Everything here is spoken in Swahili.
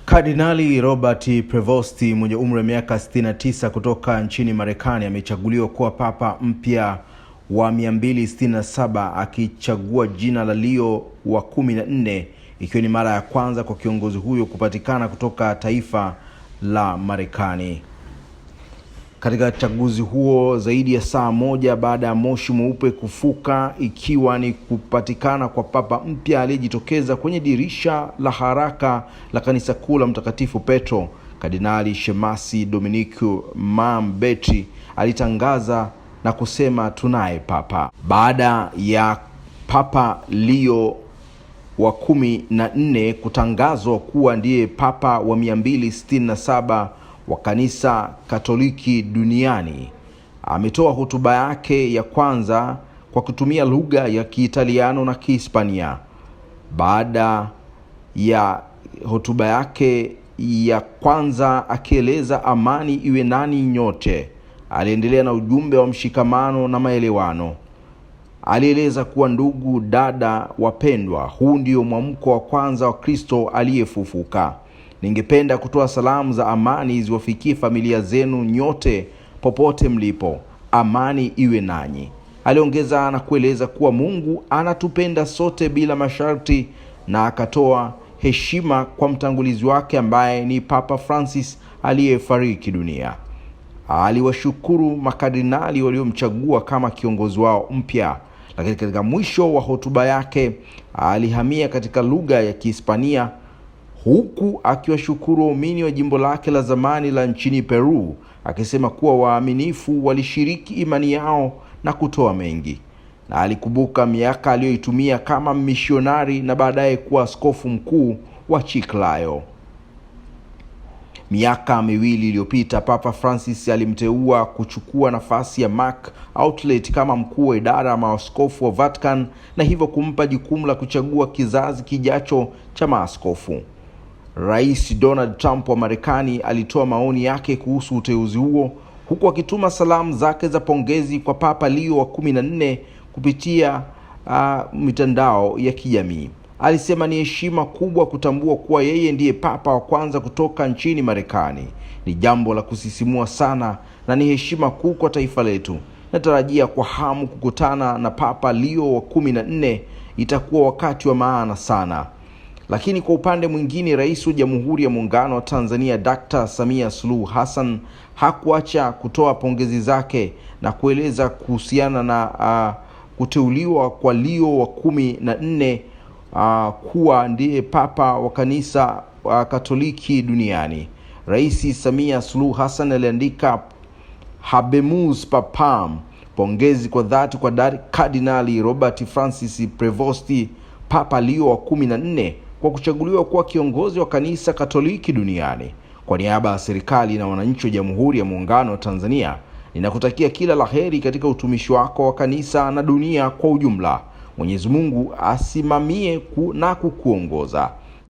Kardinali Robert Prevost mwenye umri wa miaka 69 kutoka nchini Marekani amechaguliwa kuwa papa mpya wa 267 akichagua jina la Leo wa 14, ikiwa ni mara ya kwanza kwa kiongozi huyo kupatikana kutoka taifa la Marekani. Katika chaguzi huo zaidi ya saa moja baada ya moshi mweupe kufuka, ikiwa ni kupatikana kwa papa mpya aliyejitokeza kwenye dirisha la haraka la kanisa kuu la Mtakatifu Petro, Kardinali Shemasi Dominique Mambetri alitangaza na kusema tunaye papa. Baada ya Papa Leo wa 14 kutangazwa kuwa ndiye papa wa 267 wa kanisa Katoliki duniani, ametoa hotuba yake ya kwanza kwa kutumia lugha ya Kiitaliano na Kihispania. Baada ya hotuba yake ya kwanza akieleza amani iwe nani nyote, aliendelea na ujumbe wa mshikamano na maelewano. Alieleza kuwa ndugu, dada wapendwa, huu ndio mwamko wa kwanza wa Kristo aliyefufuka. Ningependa kutoa salamu za amani ziwafikie familia zenu nyote popote mlipo. Amani iwe nanyi. Aliongeza na kueleza kuwa Mungu anatupenda sote bila masharti, na akatoa heshima kwa mtangulizi wake ambaye ni Papa Francis aliyefariki dunia. Aliwashukuru makardinali waliomchagua kama kiongozi wao mpya, lakini katika mwisho wa hotuba yake alihamia katika lugha ya Kihispania, huku akiwashukuru waumini wa jimbo lake la zamani la nchini Peru, akisema kuwa waaminifu walishiriki imani yao na kutoa mengi. Na alikumbuka miaka aliyoitumia kama misionari na baadaye kuwa askofu mkuu wa Chiclayo. Miaka miwili iliyopita, Papa Francis alimteua kuchukua nafasi ya Mark Outlet kama mkuu wa idara ya maaskofu wa Vatican, na hivyo kumpa jukumu la kuchagua kizazi kijacho cha maaskofu. Rais Donald Trump wa Marekani alitoa maoni yake kuhusu uteuzi huo, huku akituma salamu zake za pongezi kwa Papa Leo wa 14 kupitia mitandao ya kijamii. Alisema ni heshima kubwa kutambua kuwa yeye ndiye papa wa kwanza kutoka nchini Marekani. Ni jambo la kusisimua sana na ni heshima kuu kwa taifa letu. Natarajia kwa hamu kukutana na Papa Leo wa 14. Itakuwa wakati wa maana sana. Lakini kwa upande mwingine, Rais wa Jamhuri ya Muungano wa Tanzania Dr. Samia Suluhu Hassan hakuacha kutoa pongezi zake na kueleza kuhusiana na kuteuliwa kwa Leo wa 14 kuwa ndiye papa wa kanisa Katoliki duniani. Rais Samia Suluhu Hassan aliandika Habemus Papam, pongezi kwa dhati kwa Kardinali Robert Francis Prevost, Papa Leo wa 14 kwa kuchaguliwa kuwa kiongozi wa kanisa Katoliki duniani. Kwa niaba ya serikali na wananchi wa Jamhuri ya Muungano wa Tanzania, ninakutakia kila laheri katika utumishi wako wa kanisa na dunia kwa ujumla. Mwenyezi Mungu asimamie na kukuongoza.